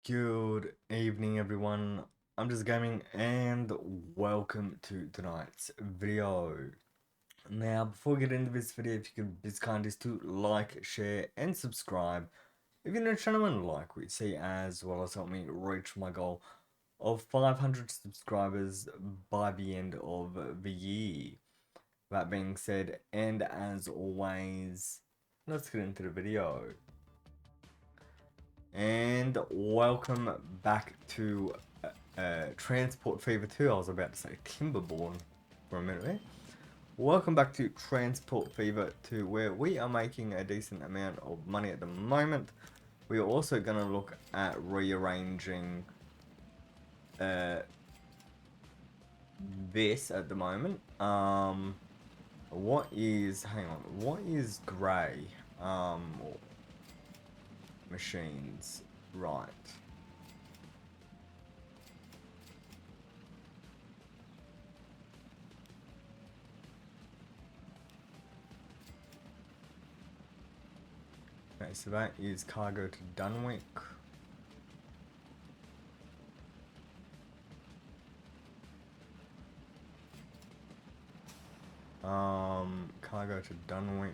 Good evening, everyone. I'm Just Gaming, and welcome to tonight's video. Now, before we get into this video, if you could be kind as to like, share, and subscribe. If you're new to the channel and like what you see, as well as help me reach my goal of 500 subscribers by the end of the year. That being said, and as always, let's get into the video. And welcome back to Transport Fever 2. I was about to say Timberborn for a minute there. Welcome back to Transport Fever 2, where we are making a decent amount of money at the moment. We are also going to look at rearranging this at the moment. What is grey? Machines, right. Okay, so that is cargo to Dunwick. Cargo to Dunwick.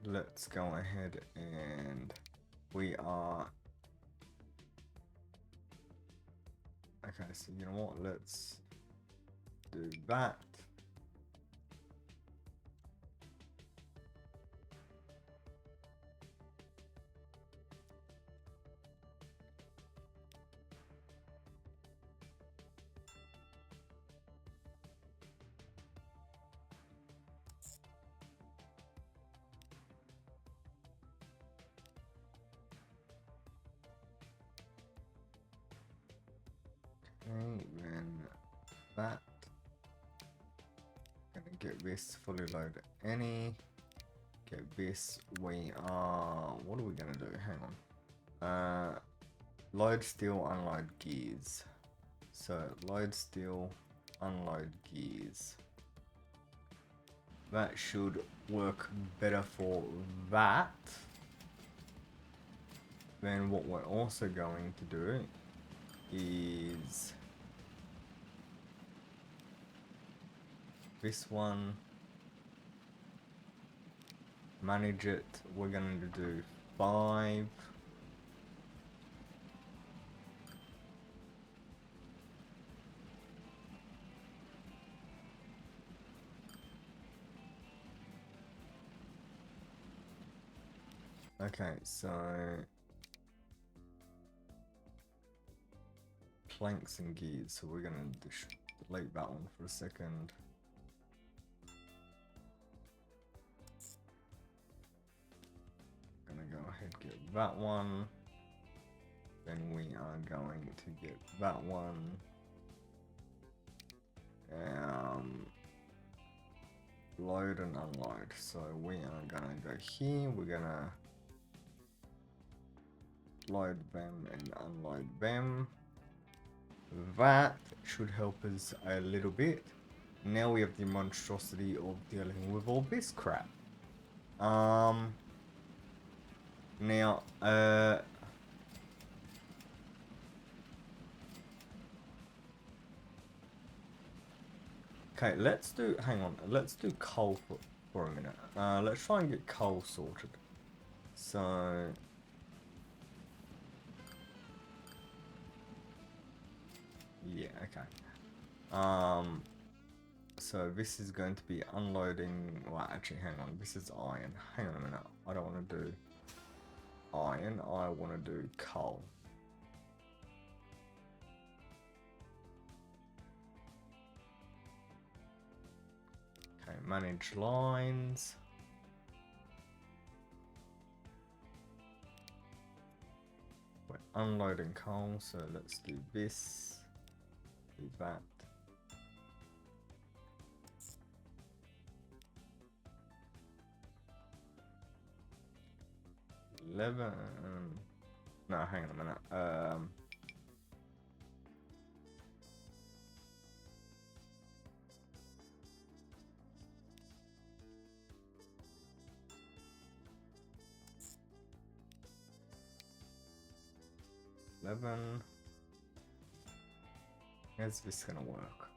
Let's go ahead and we are... Okay, so you know what? Let's do that. Okay, then that. Gonna get this fully loaded. Get this. We are. What are we gonna do? Hang on. Load steel, unload gears. So load steel, unload gears. That should work better for that. Then what we're also going to do is this one, manage it. We're going to do 5. Okay, so planks and gears, so we're gonna delete that one for a second. Gonna go ahead and get that one. Then we are going to get that one. Load and unload. So we are gonna go here. We're gonna load them and unload them. That should help us a little bit. Now we have the monstrosity of dealing with all this crap. Now, okay, let's do, hang on, let's do coal for a minute. Let's try and get coal sorted. So, yeah, okay. So this is going to be unloading, well, actually, hang on, this is iron. Hang on a minute, I don't want to do iron, I want to do coal. Okay, manage lines. We're unloading coal, so let's do this, do that. No, hang on a minute. 11. How's this gonna work?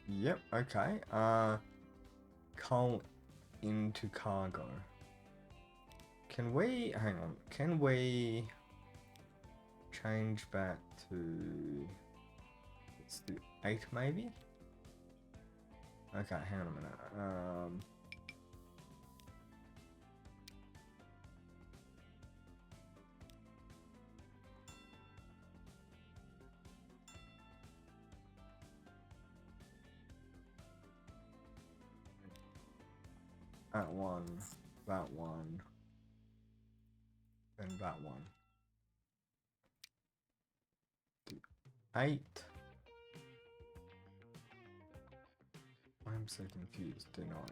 Yep, okay. Coal into cargo. Can we, hang on, can we change that to, let's do 8 maybe? Okay, hang on a minute. That one, and that one. 8. I'm so confused, do not.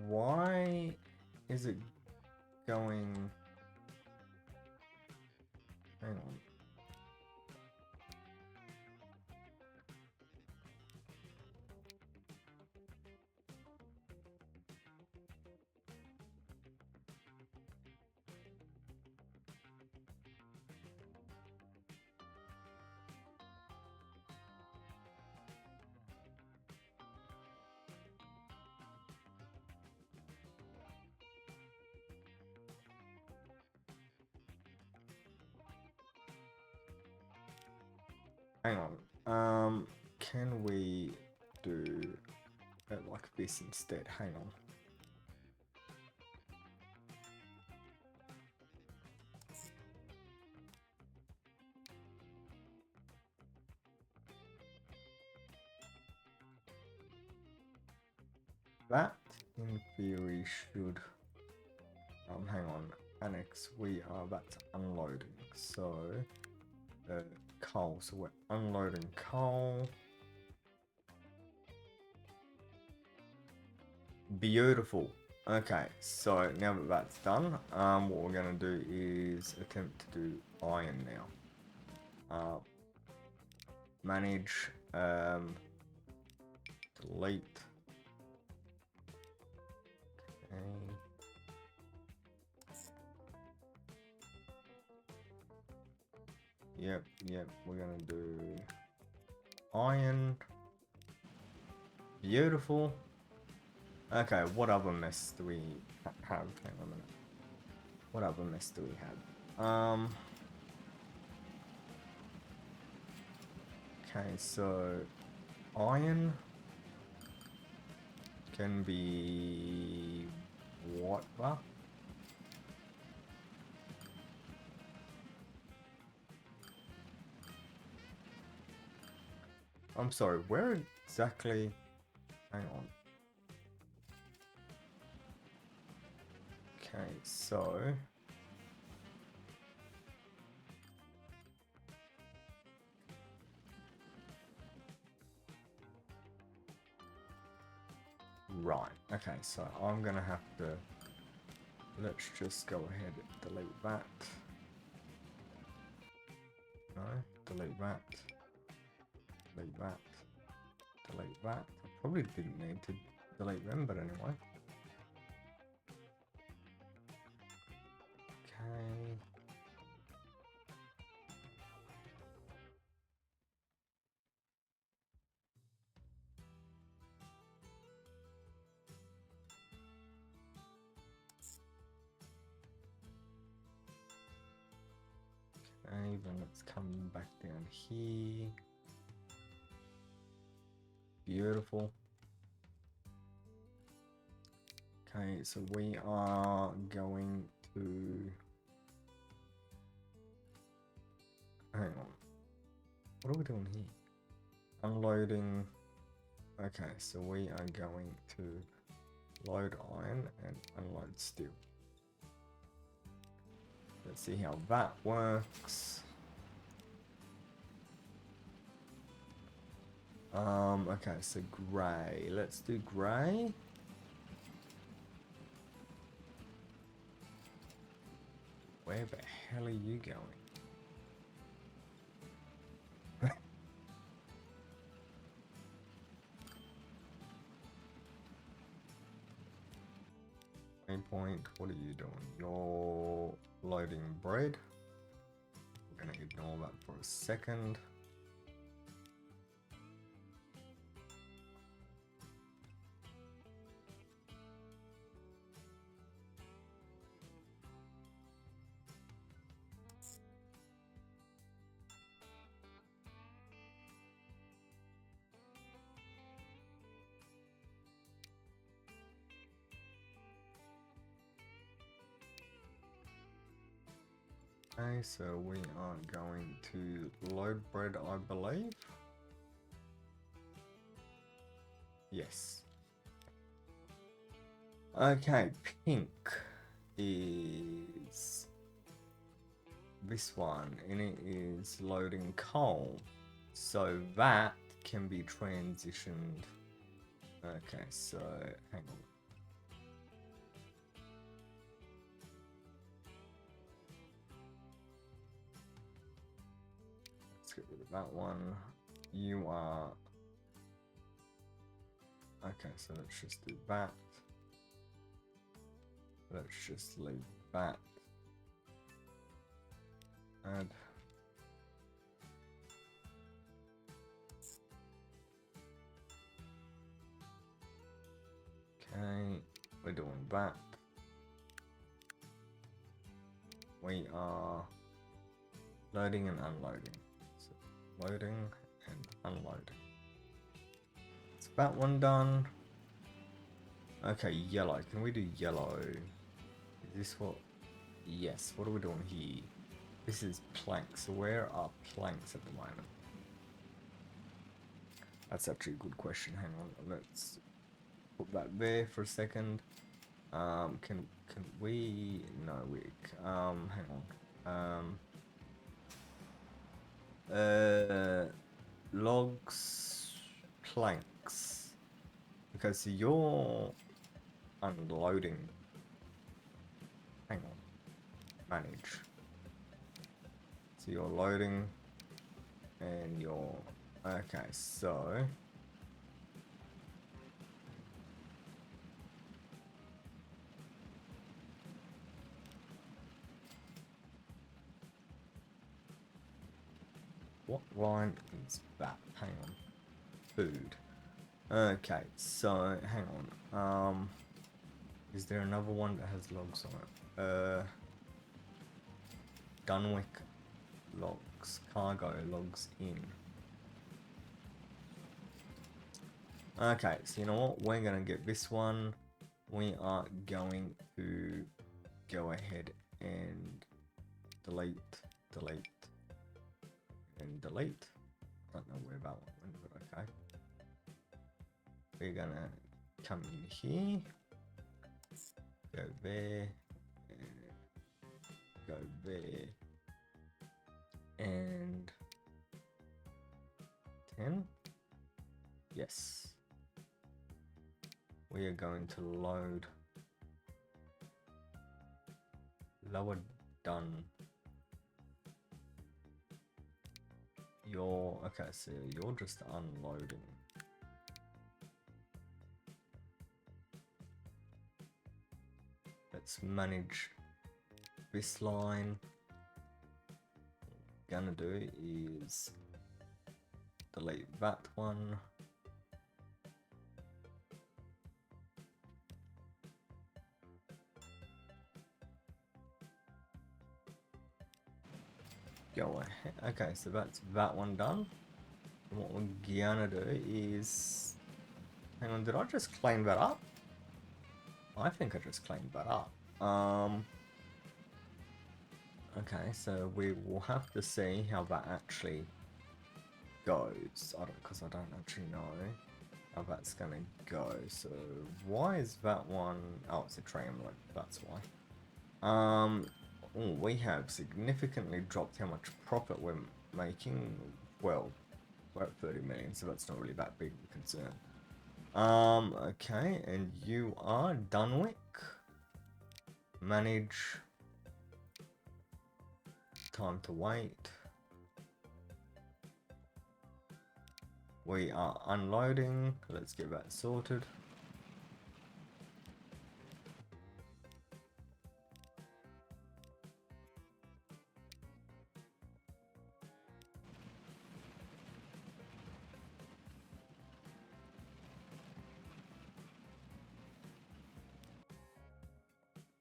Why is it going? Hang on. Hang on. Can we do it like this instead? Hang on. That, in theory, should... hang on. Annex, that's unloading. So, coal. So we're unloading coal. Beautiful. Okay, so now that that's done, what we're gonna do is attempt to do iron now. Manage, delete. Okay. Yep, we're gonna do iron. Beautiful. Okay, what other mess do we have? Hang on a minute. What other mess do we have? Okay, so iron can be what? I'm sorry, where exactly? Hang on. Okay, so right. Okay, so I'm gonna have to. Let's just go ahead and delete that. No, delete that. Delete that. Delete that. I probably didn't need to delete them, but anyway. Okay. Okay, then let's come back down here. Beautiful. Okay, so we are going to... Hang on. What are we doing here? Unloading. Okay, so we are going to load iron and unload steel. Let's see how that works. Okay, so grey. Let's do grey. Where the hell are you going? 8 point, what are you doing? You're loading bread. We're gonna ignore that for a second. Okay, so we are going to load bread, I believe. Yes. Okay, pink is this one, and it is loading coal. So that can be transitioned. Okay, so hang on. Let's get rid of that one. You are... Okay, so let's just do that. Let's just leave that. Add. Okay, we're doing that. We are loading and unloading. So loading and unloading. Is that one done? Okay, yellow. Can we do yellow? Is this what? Yes. What are we doing here? This is planks. So where are planks at the moment? That's actually a good question. Hang on. Let's put that there for a second. Can we? No, we. Hang on. Logs, planks. Because you're unloading. Hang on. Manage. So you're loading, and you're okay. So. What line is that? Hang on. Food. Okay, so hang on. Is there another one that has logs on it? Dunwick logs. Cargo logs in. Okay, so you know what? We're gonna get this one. We are going to go ahead and delete, and delete. I don't know where that one went, but okay. We're gonna come in here, go there, go there, and 10. Yes. We are going to load lower done. Okay, so you're just unloading. Let's manage this line. What I'm gonna do is delete that one. Go ahead. Okay, so that's that one done. And what we're gonna do is, hang on, did I just claim that up? I think I just claimed that up. Okay, so we will have to see how that actually goes. Because I don't actually know how that's gonna go. So why is that one? Oh, it's a tramlet. That's why. Oh, we have significantly dropped how much profit we're making. Well, We're at 30 million, so that's not really that big of a concern. Okay, and you are Dunwick. Manage. Time to wait. We are unloading. Let's get that sorted.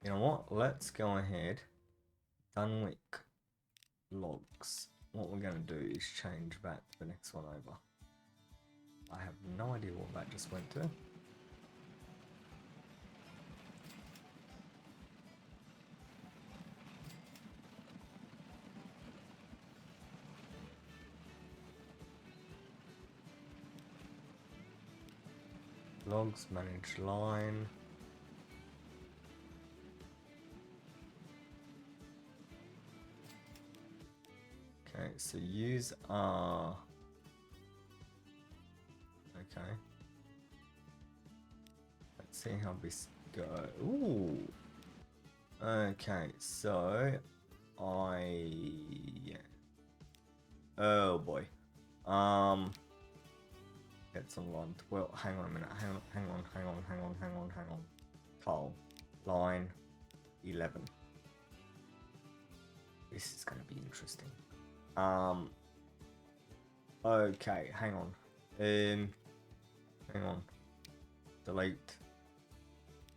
You know what? Let's go ahead. Dunwick logs. What we're going to do is change that to the next one over. I have no idea what that just went to. Logs, manage line. Okay, so use R. Okay. Let's see how this goes. Ooh. Okay, so yeah. Oh boy. It's online. Well, hang on a minute. Hang on. Call. Line 11. This is gonna be interesting. Okay, hang on. Hang on. Delete.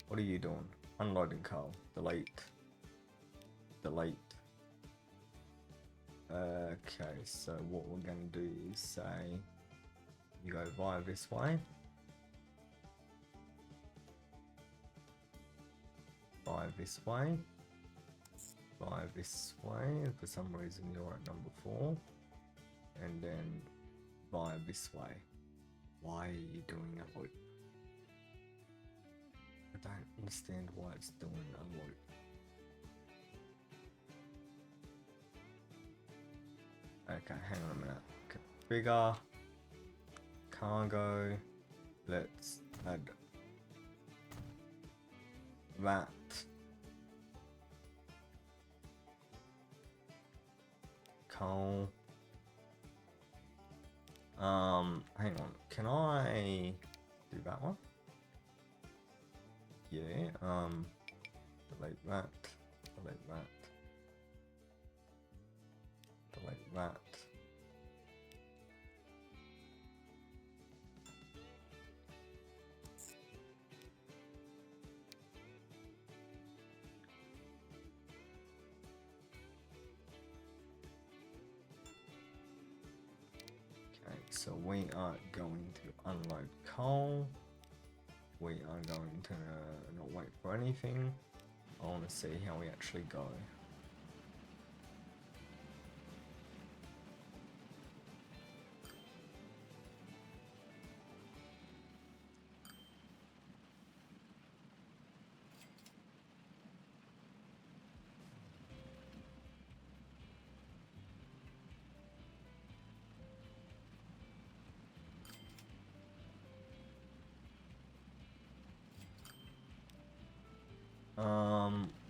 What are you doing? Unloading Carl. Delete. Okay, so what we're gonna do is say you go via this way. Via this way. Via this way. For some reason you're at number 4. And then via this way. Why are you doing a loop? I don't understand why it's doing a loop. Okay, hang on a minute. Configure. Cargo. Let's add that. Coal. Hang on. Can I do that one? Yeah. Delete that. Delete that. Delete that. So we are going to unload coal. We are going to not wait for anything. I want to see how we actually go.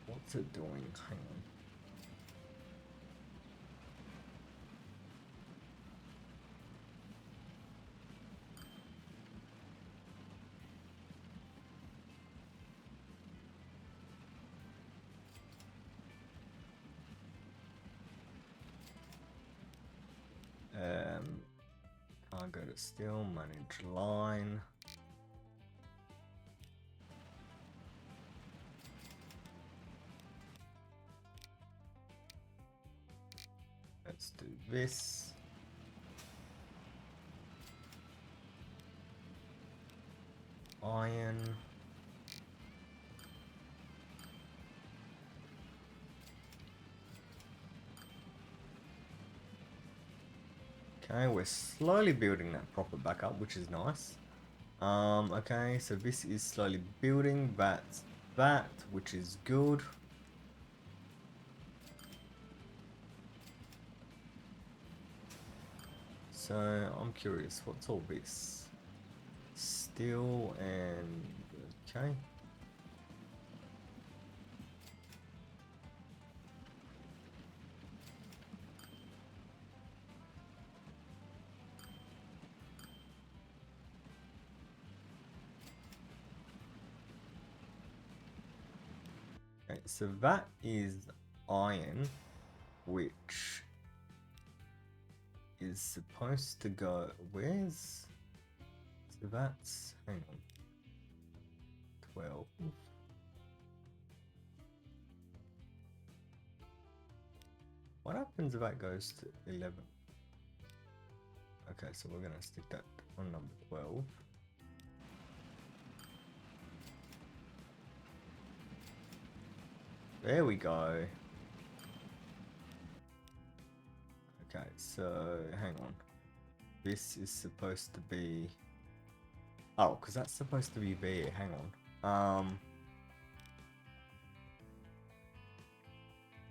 What's it doing? Hang on. Cargo to steel, manage line. Let's do this. Iron. Okay, we're slowly building that proper back up, which is nice. Okay, so this is slowly building. That's that, which is good. So I'm curious, what's all this? Steel and okay. Okay, so that is iron, which is supposed to go. Where's. So that's. Hang on. 12. What happens if that goes to 11? Okay, so we're gonna stick that on number 12. There we go. Okay, so hang on. This is supposed to be. Oh, because that's supposed to be there. Hang on.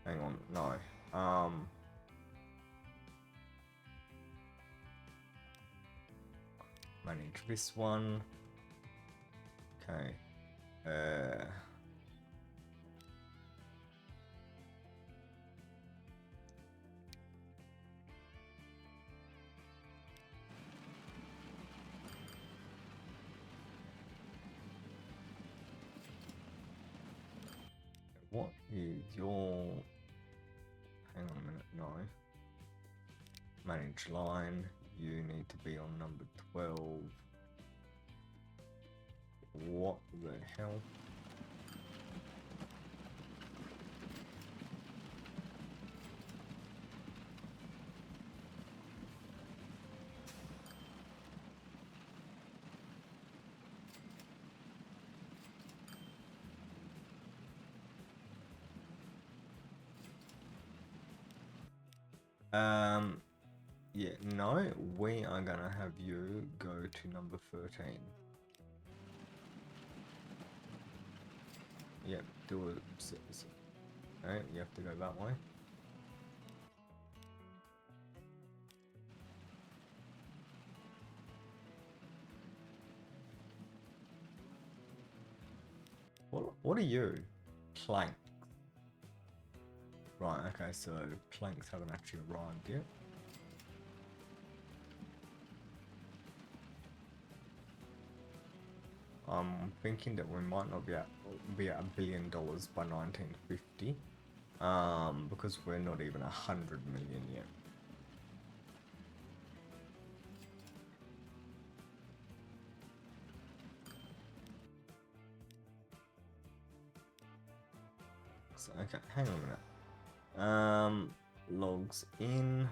Hang on. No. Manage this one. Okay. What is your... Hang on a minute, no. Manage line, you need to be on number 12. What the hell? Yeah, no, we are gonna have you go to number 13. Yep, do it. Alright, you have to go that way. What are you? Plank. Right, okay, so planks haven't actually arrived yet. I'm thinking that we might not be at $1 billion by 1950, because we're not even 100 million yet. So, okay, hang on a minute. Logs in.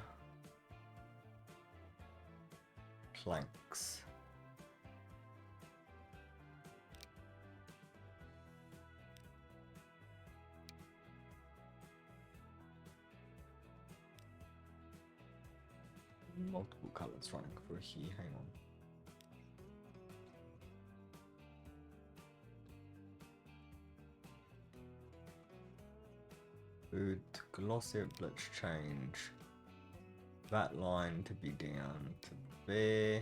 Planks. Multiple colors running for here, hang on. Food, glossy, let's change that line to be down to there.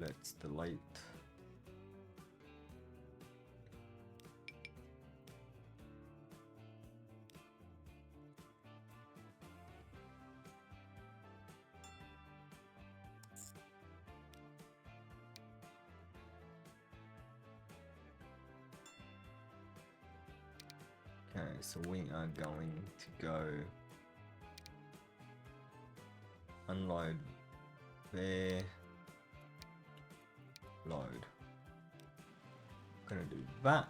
Let's delete. Okay, so we are going to go unload there, load. Gonna do that.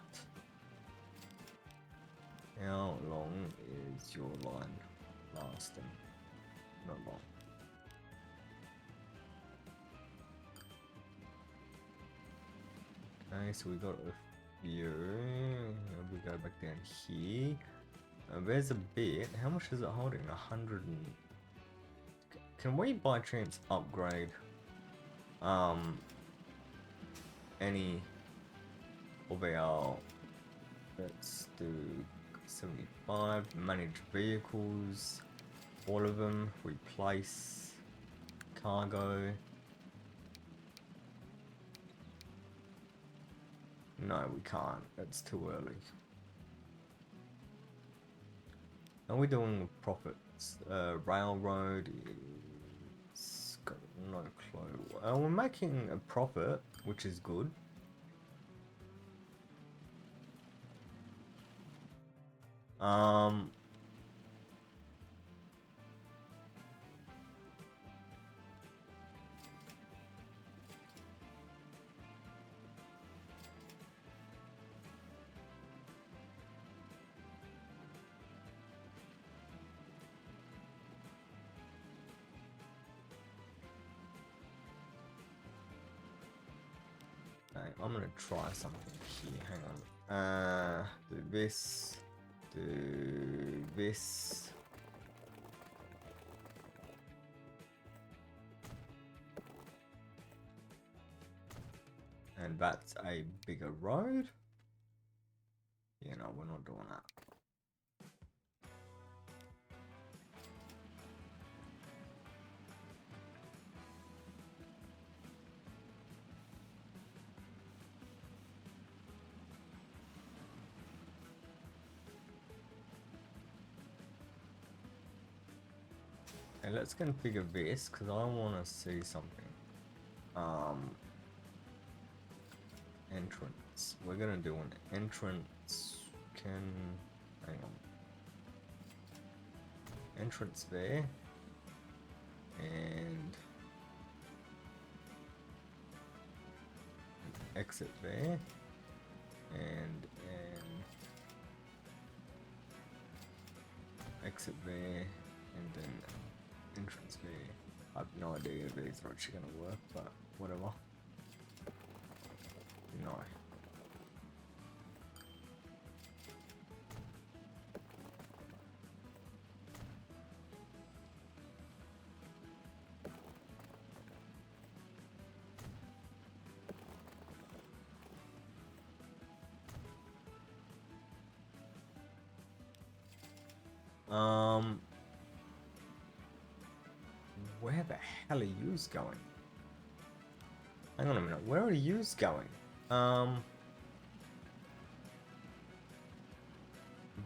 How long is your line lasting? Not long. Okay, so we got a few. We go back down here. There's a bit. How much is it holding? 100 and... Can we by chance upgrade any of our... Let's do 75. Manage vehicles. All of them. Replace. Cargo. No, we can't. It's too early. Are we doing profits? Railroad is got no clue. We're making a profit, which is good. Okay, I'm gonna try something here. Hang on. Do this. Do this. And that's a bigger road. Yeah, no, we're not doing that. Okay, let's configure this because I want to see something. Entrance. We're gonna do an entrance. Hang on. Entrance there. And exit there. And exit there. And then entrance there. I have no idea if these are actually gonna work, but whatever. No. Where the hell are yous going? Hang on a minute, where are yous going?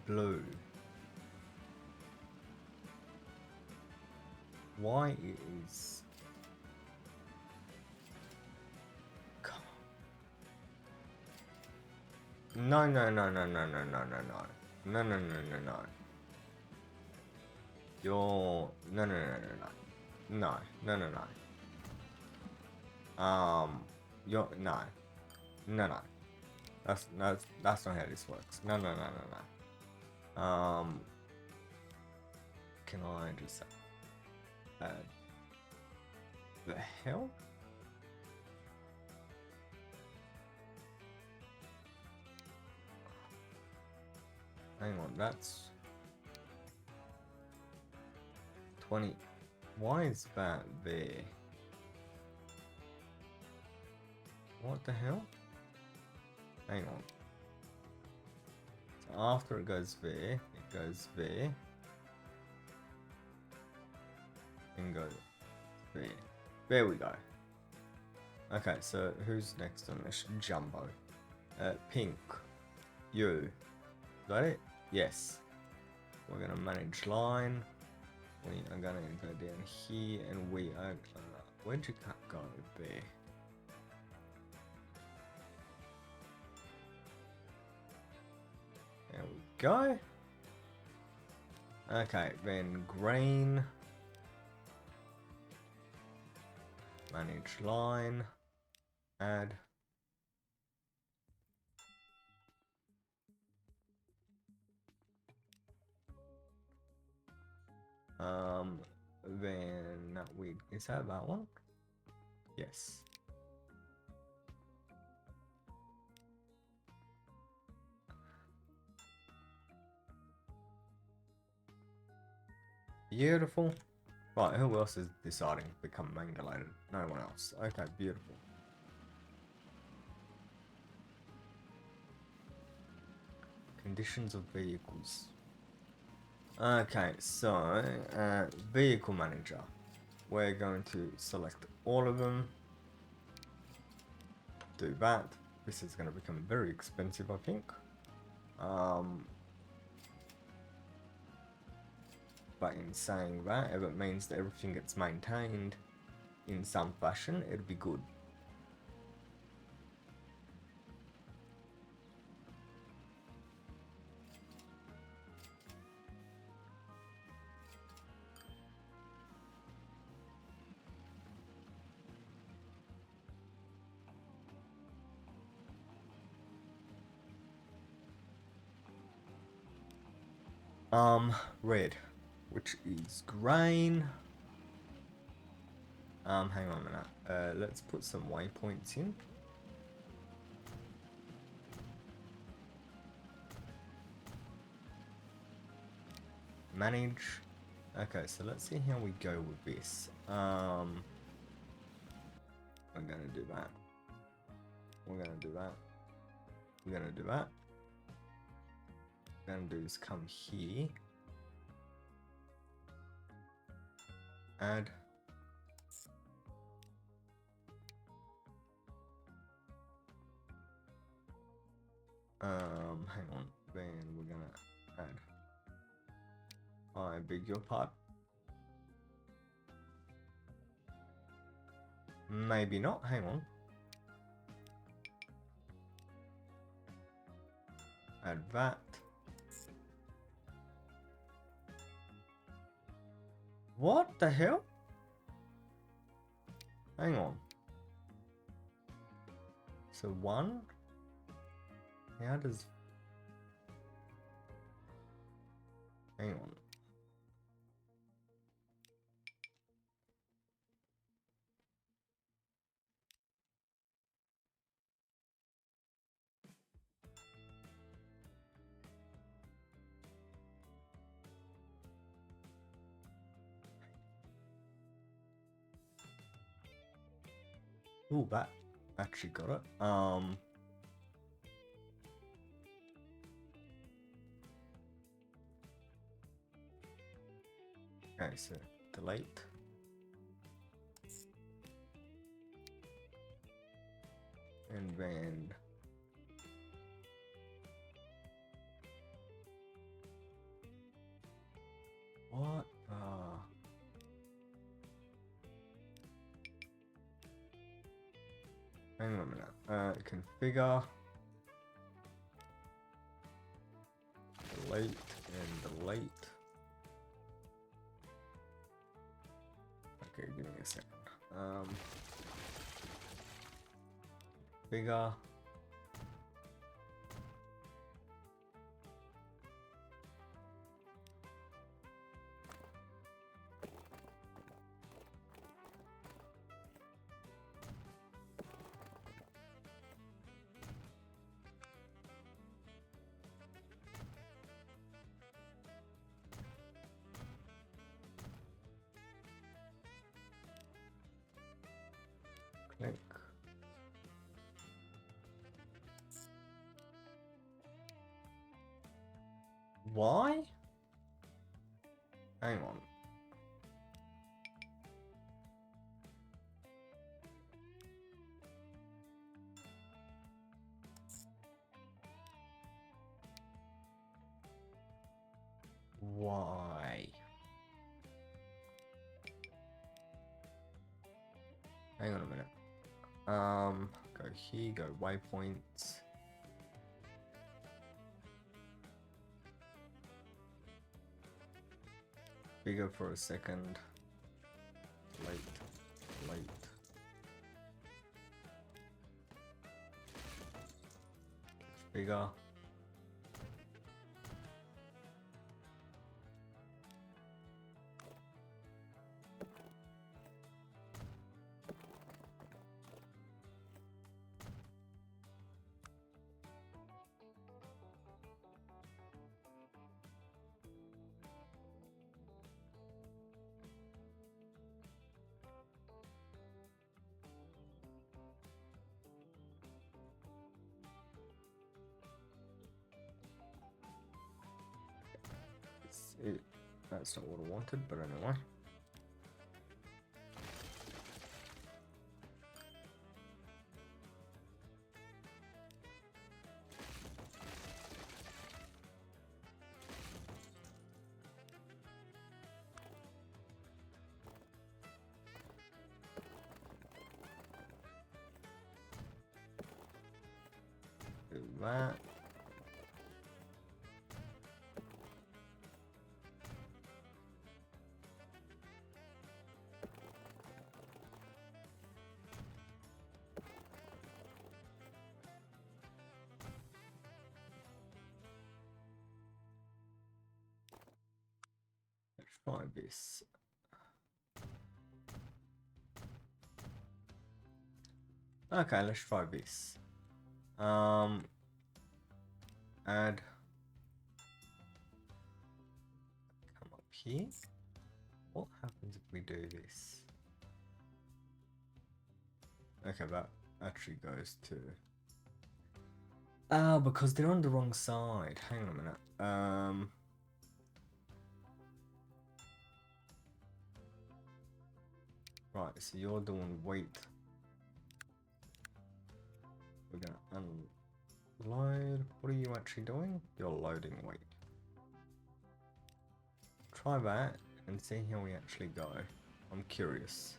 Blue. Why is... No, no, no, no, no, no, no, no, no. No, no, no, no, no. You're... No, no, no, no, no. No, no, no, no. You're... No. No, no. That's not how this works. No, no, no, no, no. Can I just say... the hell? Hang on, that's 20. Why is that there? What the hell? Hang on. So after it goes there, it goes there. And goes there. There we go. Okay, so who's next on this? Jumbo. Pink. You. Is that it? Yes. We're gonna manage line. We are gonna go down here and we are gonna... Where'd your cat go? There. There we go. Okay, then green. Manage line. Add. Then we... Is that one? Yes. Beautiful. Right, who else is deciding to become mangalated? No one else. Okay, beautiful. Conditions of vehicles. Okay, so, vehicle manager. we're going to select all of them. Do that. This is going to become very expensive, I think. But in saying that, if it means that everything gets maintained in some fashion, it'd be good. Red, which is grain. Hang on a minute. Let's put some waypoints in. Manage. Okay, so let's see how we go with this. I'm gonna do that. We're gonna do that. We're gonna do that. We're gonna do is come here. Add. Hang on. Then we're gonna add. I beg your pardon. Maybe not. Hang on. Add that. What the hell? Hang on. So one. How does... Hang on. Oh, that actually got it. Okay, so delete. And then what? Hang on a minute. Configure, delete, and delete. Okay, give me a second. Configure. Click. Why? Hang on. Why? Hang on a minute. Go here, go waypoints. Bigger for a second. Late. Bigger. That's not what I wanted, but anyway. that. Let's try this. Okay, let's try this. Add. Come up here. What happens if we do this? Okay, that actually goes to. Ah, because they're on the wrong side. Hang on a minute. Right, so you're doing weight. We're gonna unload. What are you actually doing? You're loading weight. Try that and see how we actually go. I'm curious.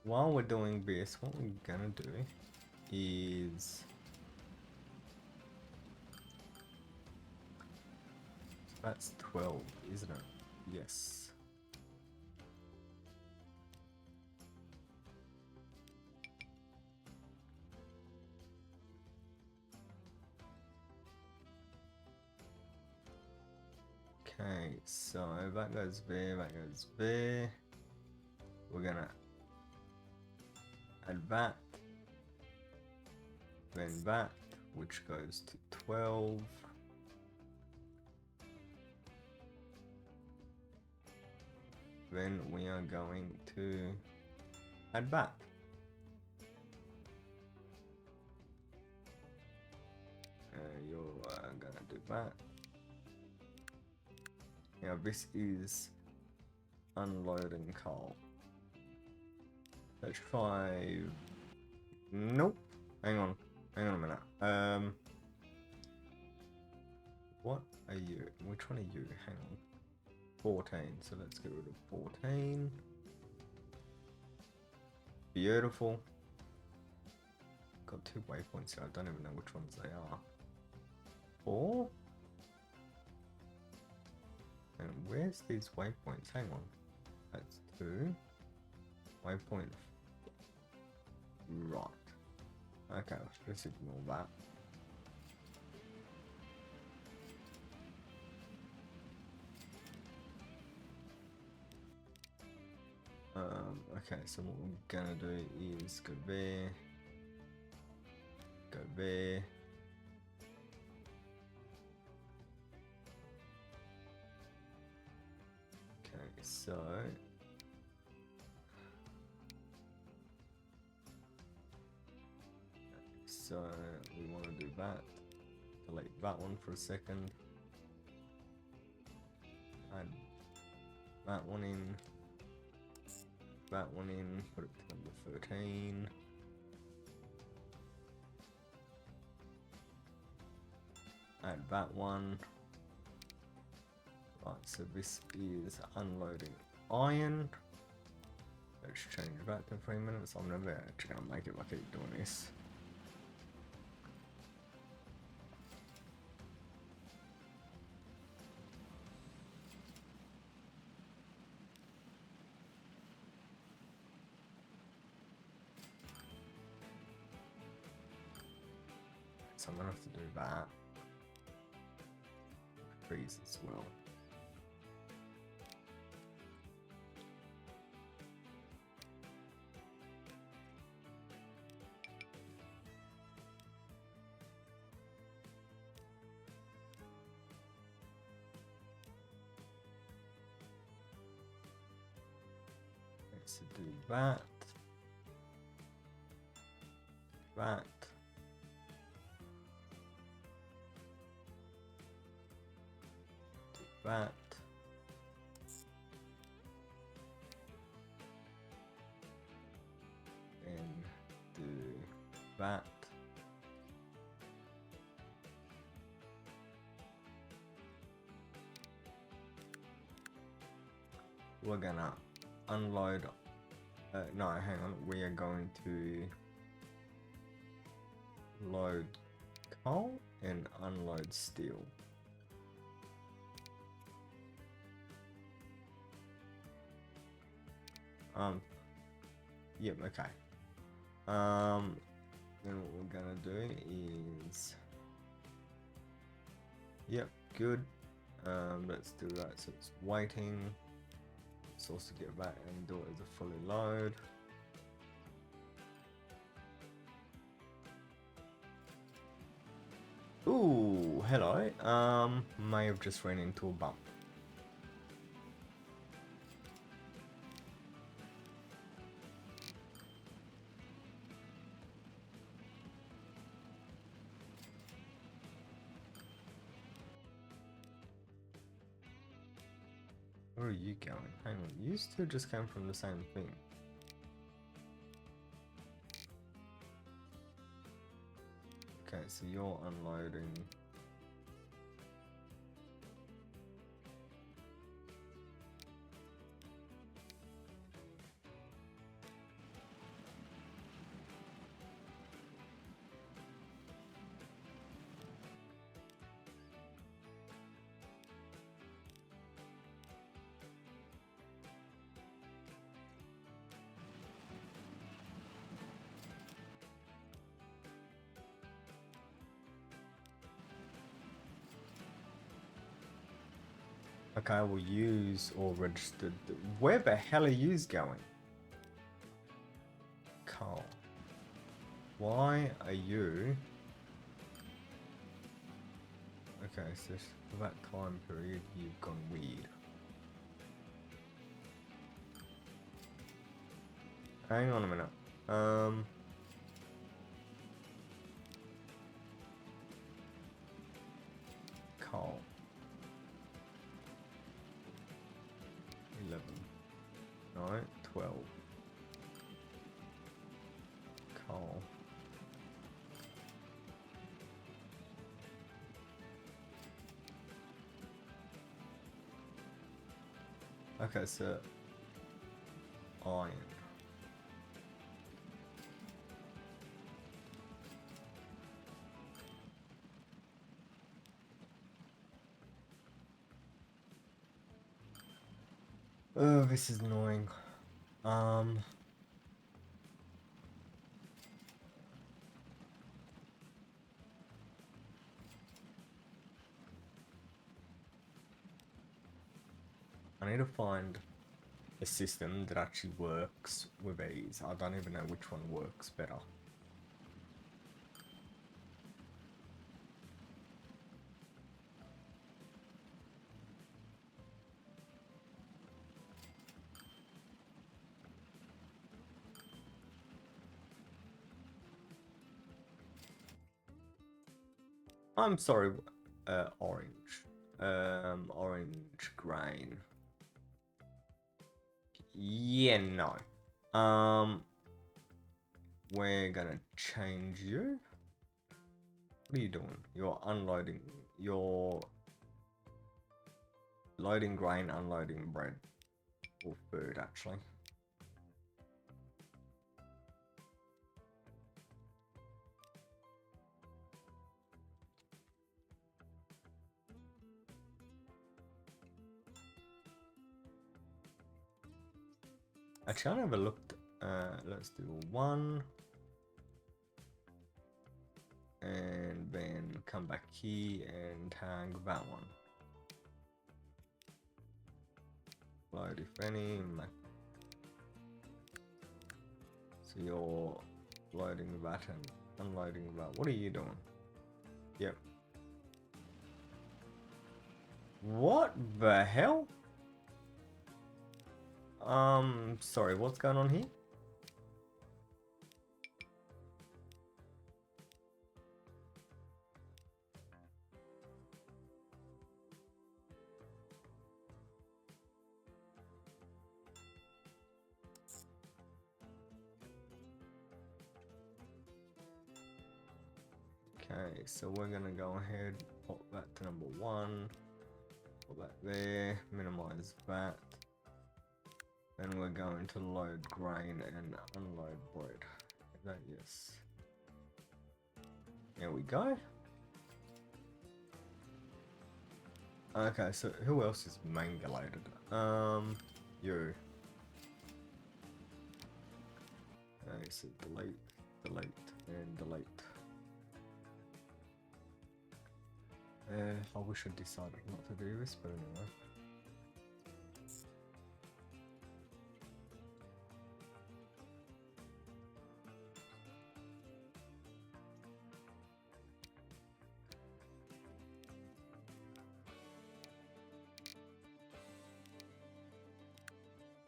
While we're doing this, what we're gonna do is that's 12, isn't it? Yes. Okay, so that goes there, that goes there. We're gonna add that, then that, which goes to 12. Then we are going to add that. You're gonna do that. Now this is unloading coal. Let's try. Nope. Hang on a minute. What are you? Which one are you? Hang on. 14. So let's get rid of 14. Beautiful. Got 2 waypoints here. I don't even know which ones they are. 4. And where's these waypoints? Hang on. That's 2. Waypoint. Right. Okay, let's ignore that. Okay, so what we're gonna do is go there. Go there. Okay, so we want to do that. Delete that one for a second. Add that one in. That one in. Put it to number 13. Add that one. Right, so this is unloading iron. Let's change that to 3 minutes. I'm never actually gonna make it if I keep doing this. So I'm gonna have to do that. Freeze as well. Let's do that. That. that. And do that. We're gonna unload. No, hang on. We are going to load coal and unload steel. Yep, okay. Then what we're gonna do is, yep, good. Let's do that. So it's waiting. Let's also get back and do it as a fully load. Ooh, hello. May have just ran into a bump. Where are you going? Hang on, you two just came from the same thing. Okay, so you're unloading. Okay, I will use or registered. Where the hell are yous going? Carl. Why are you? Okay, so for that time period, you've gone weird. Hang on a minute. Carl. 11. No, 12. Carl. Okay, so iron. Oh, this is annoying. I need to find a system that actually works with these. I don't even know which one works better. I'm sorry, orange. Orange grain. Yeah, no. We're gonna change you. What are you doing? You're unloading. You're loading grain, unloading bread. Or food, actually. Actually, I never looked. Let's do 1. And then come back here and tag that one. Load if any. So you're loading that and unloading that. What are you doing? Yep. What the hell? Sorry, what's going on here? Okay, so we're gonna go ahead, pop that to number 1, put that there, minimize that. Then we're going to load grain and unload bread. Is that yes? There we go. Okay, so who else is mangulated? You. Okay, so delete, delete, and delete. I wish I decided not to do this, but anyway.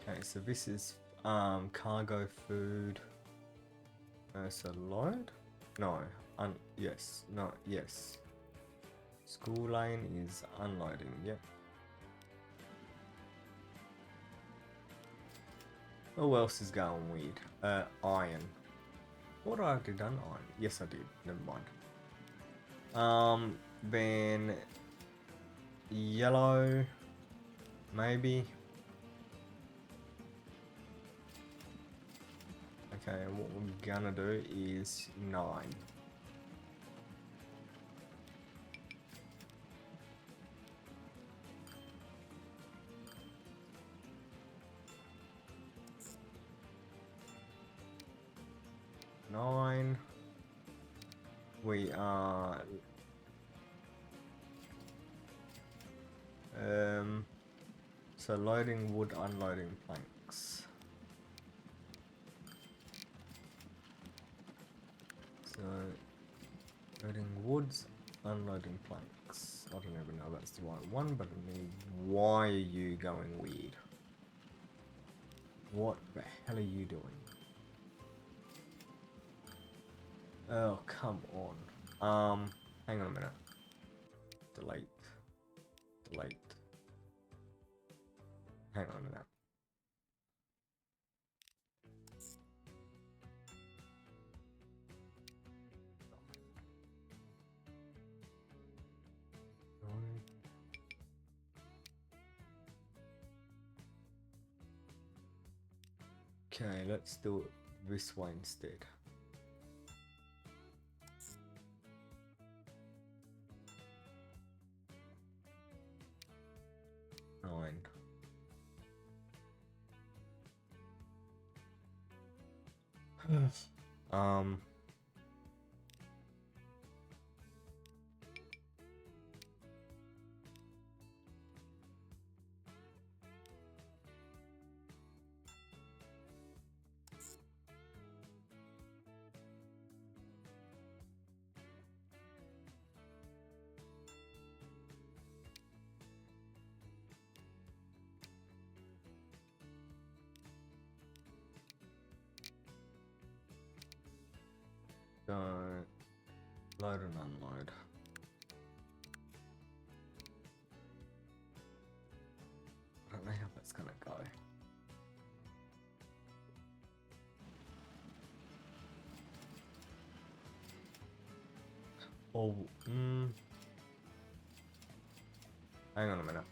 Okay, so this is cargo food. So load? No, yes, no, yes. School lane is unloading, yep. Who else is going weird? Iron. What have I already done? Iron. Yes, I did. Never mind. Then yellow, maybe. Okay, what we're gonna do is 9. We are so loading wood, unloading planks. So loading woods, unloading planks. I don't even know if that's the right one, but I mean, why are you going weird? What the hell are you doing? Oh, come on. Hang on a minute. Delete. Delete. Hang on a minute. Okay, let's do it this way instead. um so load and unload. I don't know how that's gonna go. Oh, hang on a minute.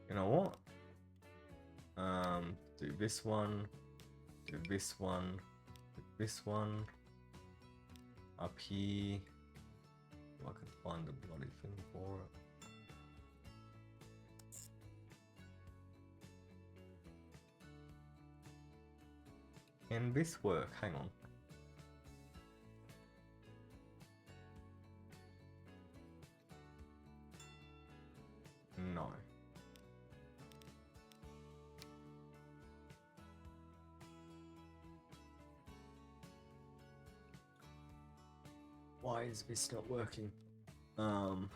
You know what? Do this one, do this one, do this one. Up here. If I can find the bloody thing for it. Can this work? Hang on. No. Why is this not working? Because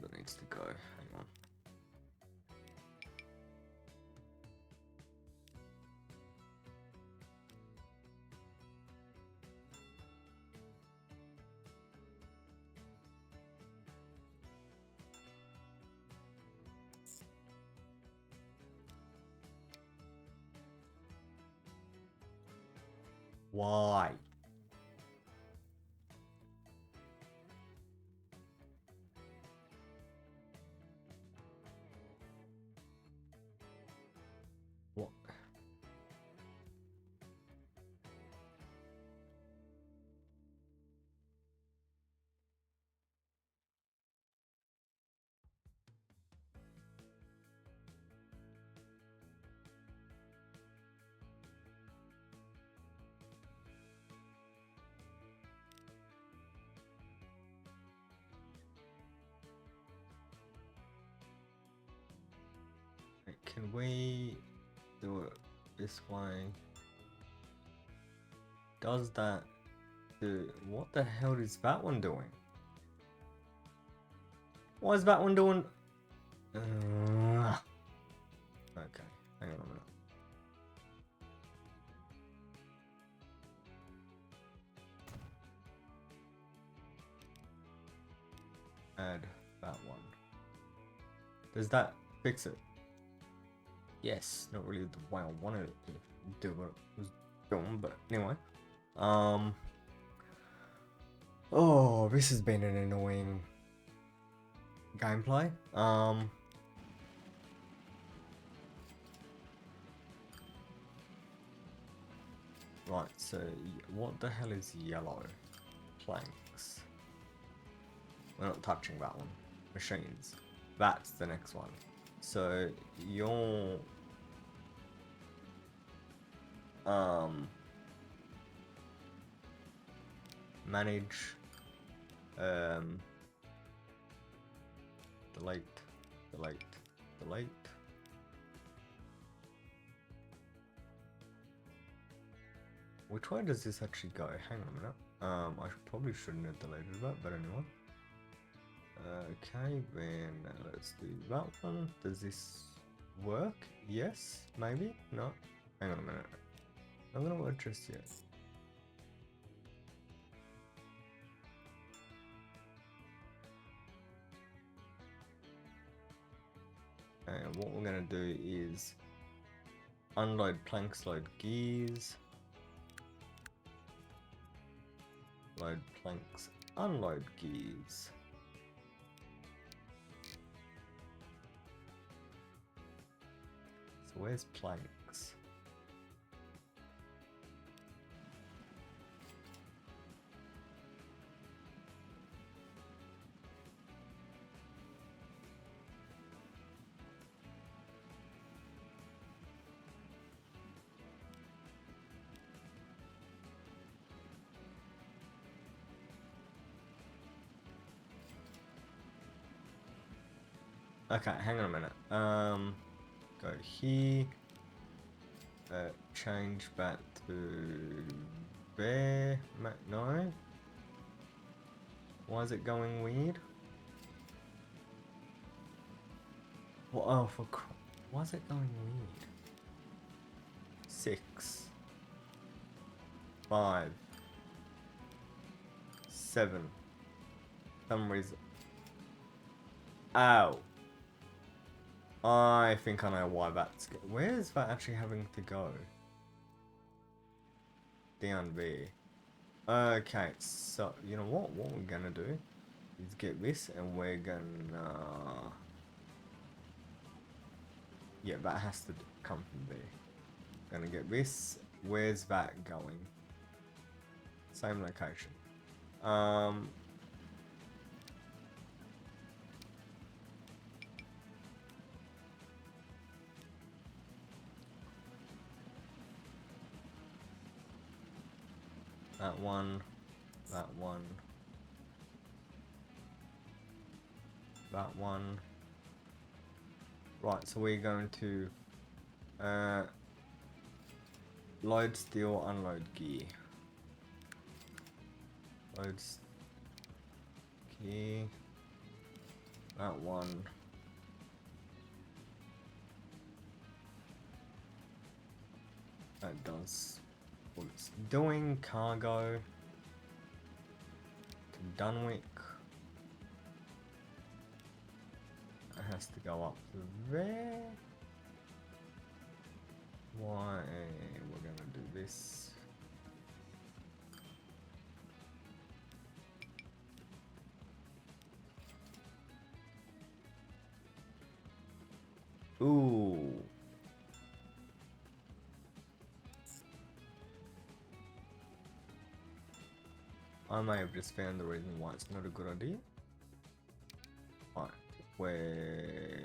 it needs to go. Hang on. Why? What? Can we do it this way? Does that do... What the hell is that one doing? What is that one doing? Okay, hang on a minute. Add that one. Does that fix it? Yes, not really the way I wanted it to do what it was doing, but anyway. Oh, this has been an annoying gameplay. Right, so what the hell is yellow? Planks. We're not touching that one. Machines. That's the next one. So your manage delete. Which way does this actually go? Hang on a minute. I probably shouldn't have deleted that, but anyway. Okay, then let's do that one. Does this work? Yes, maybe? No. Hang on a minute. I'm gonna work just yet. And what we're gonna do is unload planks, load gears. Load planks, unload gears. So where's planks? Okay, hang on a minute. Go here. Change that to there. No. Why is it going weird? Well, oh, why is it going weird? 6, 5, 7. Some reason. Ow. I think I know why that's... Where is that actually having to go? Down there. Okay, so, you know what? What we're gonna do is get this and we're gonna... Yeah, that has to come from there. Gonna get this. Where's that going? Same location. That one, that one, that one. Right, so we're going to load steel, unload gear. Load gear. That one. That does what it's doing. Cargo to Dunwick. It has to go up to there. Why? We're gonna do this. I may have just found the reason why it's not a good idea. Right, where...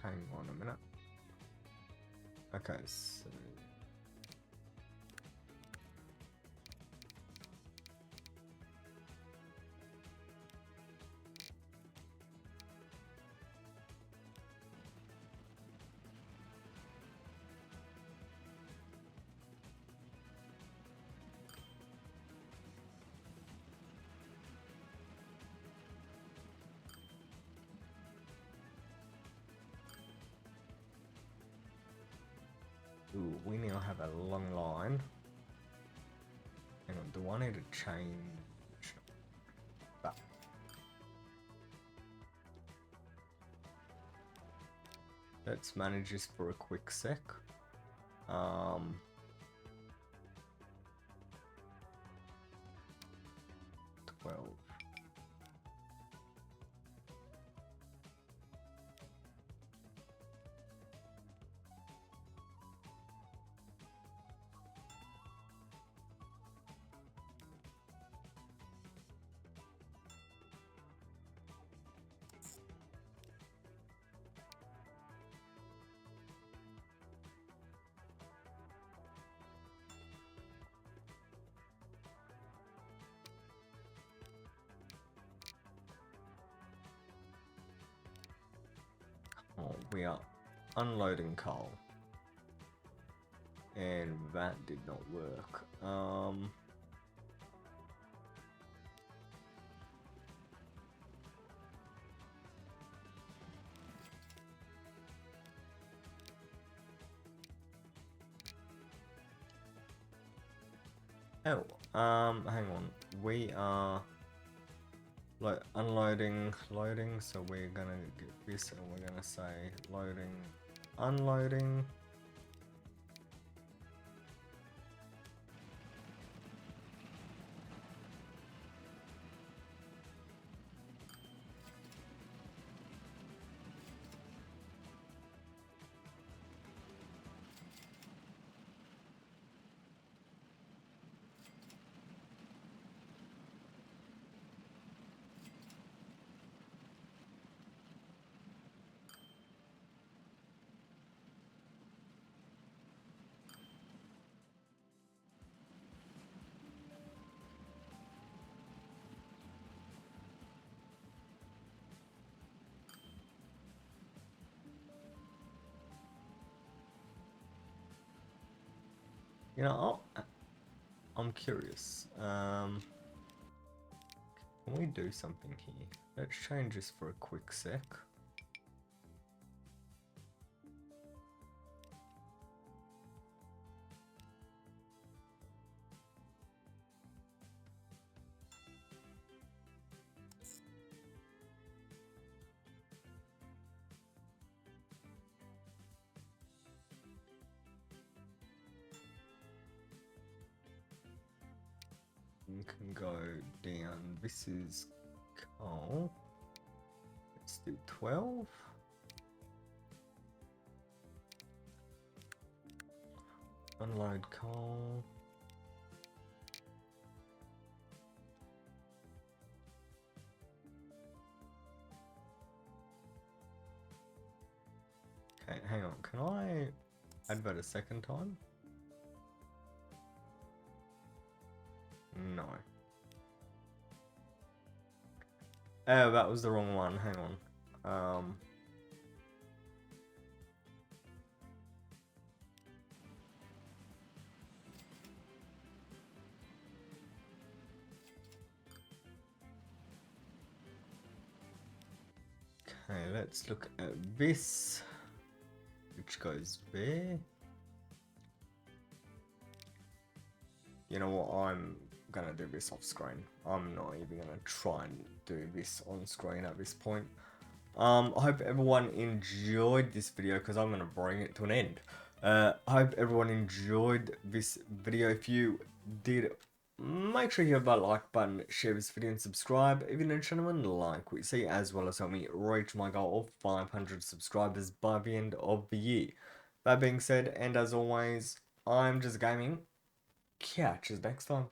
hang on a minute. Okay, so... Ooh, we now have a long line. Hang on, do I need to change that? Let's manage this for a quick sec. 12. Oh, we are unloading coal. And that did not work. Hang on. We are like unloading, loading, so we're gonna get this and we're gonna say loading, unloading. You know, I'm curious. Can we do something here? Let's change this for a quick sec. We can go down. This is coal. Let's do 12. Unload coal. Okay, hang on. Can I advert a second time? No. Oh, that was the wrong one. Hang on. Okay, let's look at this, which goes there. You know what? I'm gonna do this off screen. I'm not even gonna try and do this on screen at this point. I hope everyone enjoyed this video because I'm gonna bring it to an end. I hope everyone enjoyed this video. If you did, make sure you hit that like button, share this video, and subscribe. If you're new gentlemen, like what you see, as well as help me reach my goal of 500 subscribers by the end of the year. That being said, and as always, I'm JezzaGaming. Catch us next time.